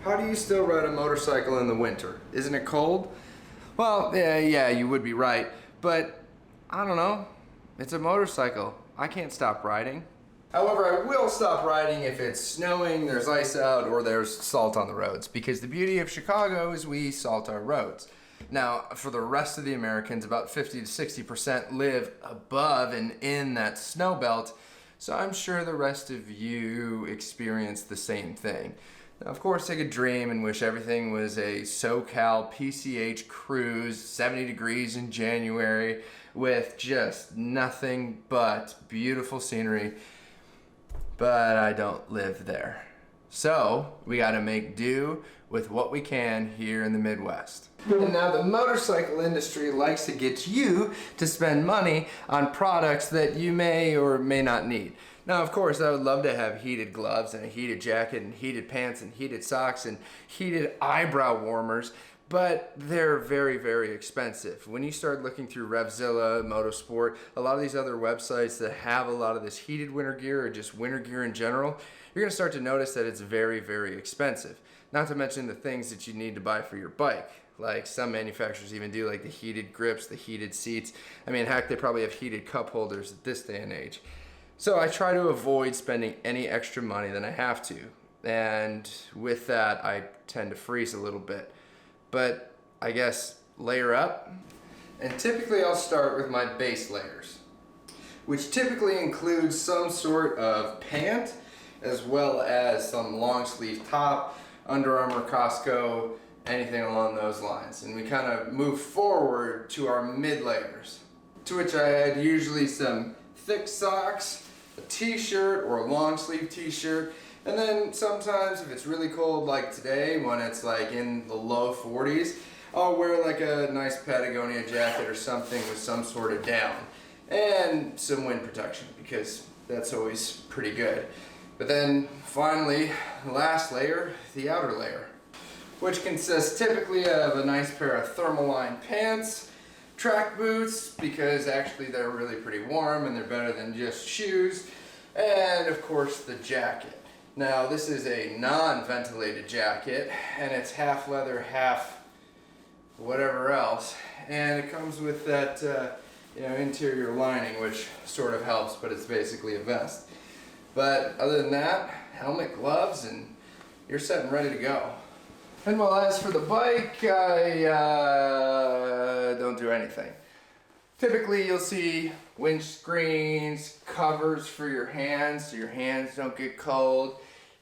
How do you still ride a motorcycle in the winter? Isn't it cold? Well, yeah, you would be right, but I don't know. It's a motorcycle. I can't stop riding. However, I will stop riding if it's snowing, there's ice out, or there's salt on the roads, because the beauty of Chicago is we salt our roads. Now, for the rest of the Americans, about 50 to 60% live above and in that snow belt, so I'm sure the rest of you experience the same thing. Now, of course, I could dream and wish everything was a SoCal PCH cruise, 70 degrees in January, with just nothing but beautiful scenery, but I don't live there. So we gotta make do with what we can here in the Midwest. And now the motorcycle industry likes to get you to spend money on products that you may or may not need. Now, of course, I would love to have heated gloves and a heated jacket and heated pants and heated socks and heated eyebrow warmers, but they're very, very expensive. When you start looking through Revzilla, Motorsport, a lot of these other websites that have a lot of this heated winter gear or just winter gear in general, you're gonna start to notice that it's very, very expensive. Not to mention the things that you need to buy for your bike. Like some manufacturers even do like the heated grips, the heated seats. I mean, heck, they probably have heated cup holders at this day and age. So I try to avoid spending any extra money than I have to. And with that, I tend to freeze a little bit. But I guess layer up. And typically I'll start with my base layers, which typically includes some sort of pant, as well as some long sleeve top, Under Armour, Costco, anything along those lines. And we kind of move forward to our mid layers, to which I add usually some thick socks, a t-shirt or a long sleeve t-shirt, and then sometimes if it's really cold like today when it's like in the low 40s, I'll wear like a nice Patagonia jacket or something with some sort of down and some wind protection, because that's always pretty good. But then finally, the last layer, the outer layer, which consists typically of a nice pair of Thermaline pants, track boots, because actually they're really pretty warm and they're better than just shoes, and of course the jacket. Now this is a non-ventilated jacket and it's half leather, half whatever else, and it comes with that interior lining, which sort of helps, but it's basically a vest. But other than that, helmet, gloves, and you're set and ready to go. And well, as for the bike, I don't do anything. Typically you'll see windscreens, covers for your hands so your hands don't get cold,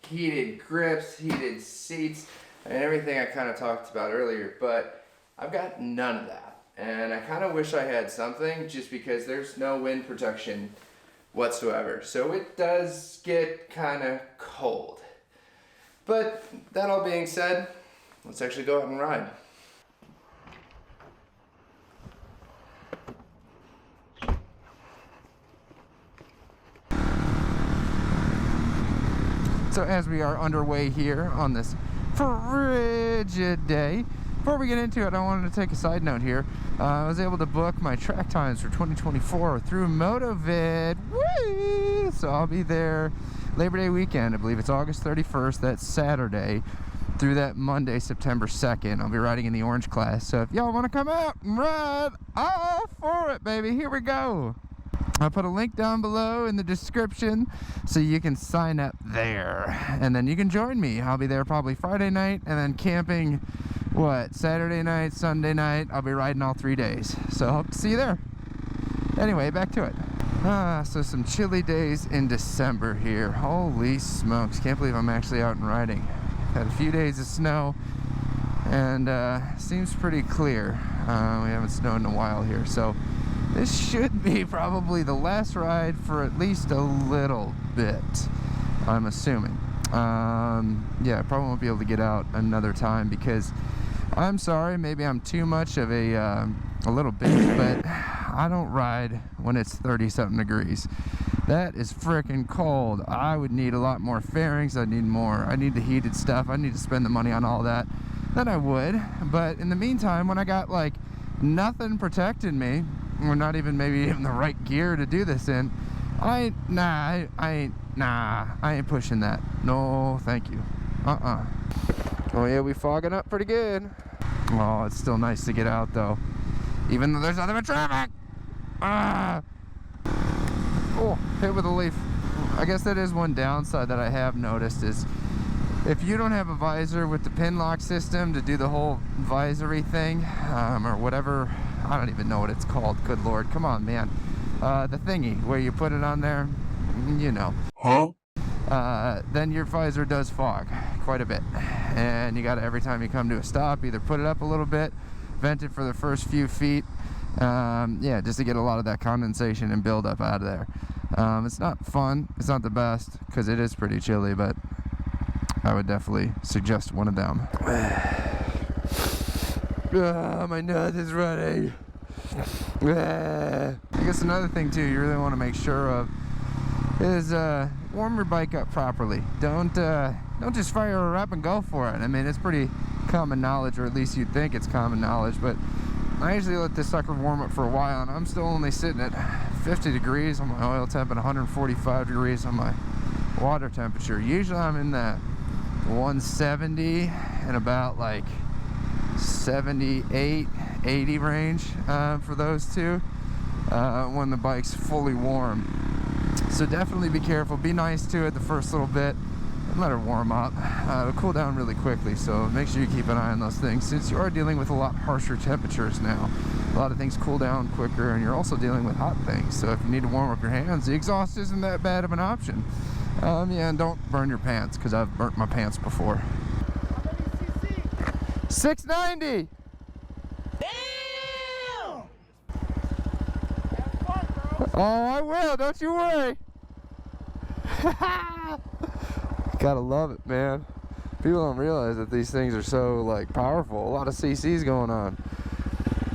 heated grips, heated seats, and everything I kind of talked about earlier, but I've got none of that. And I kind of wish I had something, just because there's no wind protection whatsoever. So it does get kind of cold. But that all being said, let's actually go out and ride. So as we are underway here on this frigid day, before we get into it, I wanted to take a side note here. I was able to book my track times for 2024 through MotoVid. Whee! So I'll be there Labor Day weekend. I believe it's August 31st, that's Saturday, through that Monday, September 2nd. I'll be riding in the orange class. So if y'all want to come out and ride, all for it, baby. Here we go. I'll put a link down below in the description so you can sign up there. And then you can join me. I'll be there probably Friday night, and then camping, Saturday night, Sunday night. I'll be riding all 3 days. So hope to see you there. Anyway, back to it. So some chilly days in December here. Holy smokes. Can't believe I'm actually out and riding. Had a few days of snow, and seems pretty clear. We haven't snowed in a while here, so this should be probably the last ride for at least a little bit, I'm assuming. Yeah, I probably won't be able to get out another time, because I'm sorry, maybe I'm too much of a little bitch, but I don't ride when it's 30-something degrees. That is freaking cold. I would need a lot more fairings. I need the heated stuff. I need to spend the money on all that. Then I would. But in the meantime, when I got like nothing protecting me, or not even maybe even the right gear to do this in, I ain't pushing that. No, thank you. Oh yeah, we fogging up pretty good. Oh, it's still nice to get out though, even though there's nothing but traffic. Ah! Oh, hit with a leaf. I guess that is one downside that I have noticed is if you don't have a visor with the pin lock system to do the whole visory thing, or whatever, I don't even know what it's called. Good Lord, come on, man. The thingy where you put it on there, you know. Huh? Then your visor does fog quite a bit, and you got to, every time you come to a stop, either put it up a little bit, vent it for the first few feet, yeah, just to get a lot of that condensation and buildup out of there. It's not fun, it's not the best because it is pretty chilly, but I would definitely suggest one of them. My nose is running. I guess another thing too you really want to make sure of is warm your bike up properly. Don't just fire her up and go for it. I mean, it's pretty common knowledge, or at least you'd think it's common knowledge, but I usually let this sucker warm up for a while, and I'm still only sitting at 50 degrees on my oil temp and 145 degrees on my water temperature. Usually I'm in that 170 and about like 78, 80 range for those two when the bike's fully warm. So definitely be careful, be nice to it the first little bit and let her warm up. It'll cool down really quickly, so make sure you keep an eye on those things since you are dealing with a lot harsher temperatures now. A lot of things cool down quicker, and you're also dealing with hot things, so if you need to warm up your hands, the exhaust isn't that bad of an option. Yeah, and don't burn your pants, because I've burnt my pants before. How many cc? 690! Damn! Have fun, bro. Oh, I will, don't you worry. Gotta love it, man. People don't realize that these things are so like powerful. A lot of CCs going on.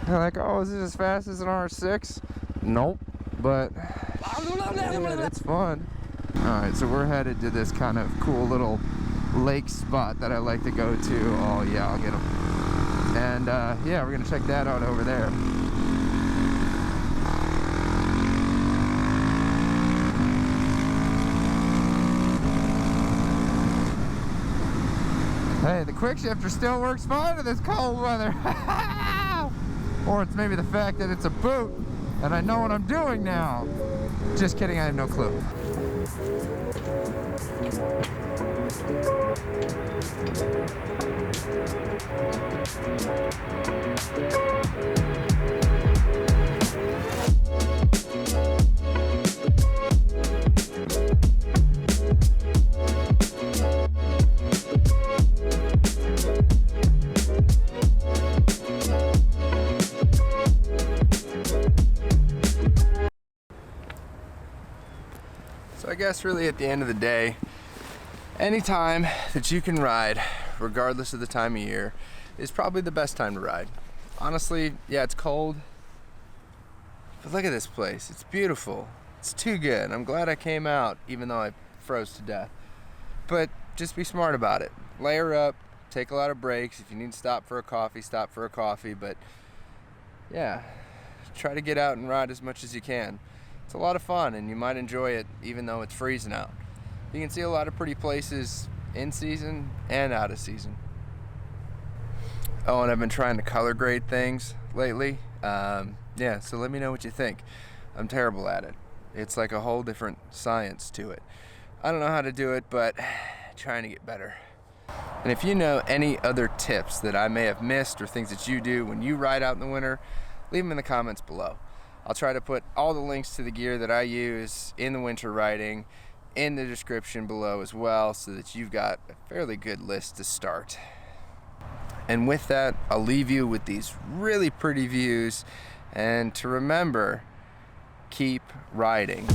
They're like, oh, is this as fast as an R6? Nope, but yeah, it's fun. Alright, so we're headed to this kind of cool little lake spot that I like to go to. Oh yeah, I'll get them. And yeah, we're gonna check that out over there. Hey, the quick shifter still works fine in this cold weather. Or it's maybe the fact that it's a boot and I know what I'm doing now. Just kidding, I have no clue. So I guess really at the end of the day, any time that you can ride, regardless of the time of year, is probably the best time to ride. Honestly, yeah, it's cold, but look at this place. It's beautiful. It's too good. I'm glad I came out, even though I froze to death. But just be smart about it. Layer up, take a lot of breaks. If you need to stop for a coffee, stop for a coffee. But yeah, try to get out and ride as much as you can. It's a lot of fun, and you might enjoy it even though it's freezing out. You can see a lot of pretty places in season and out of season. Oh, and I've been trying to color grade things lately. Yeah, so let me know what you think. I'm terrible at it. It's like a whole different science to it. I don't know how to do it, but trying to get better. And if you know any other tips that I may have missed or things that you do when you ride out in the winter, leave them in the comments below. I'll try to put all the links to the gear that I use in the winter riding in the description below as well, so that you've got a fairly good list to start. And with that, I'll leave you with these really pretty views, and to remember, keep riding.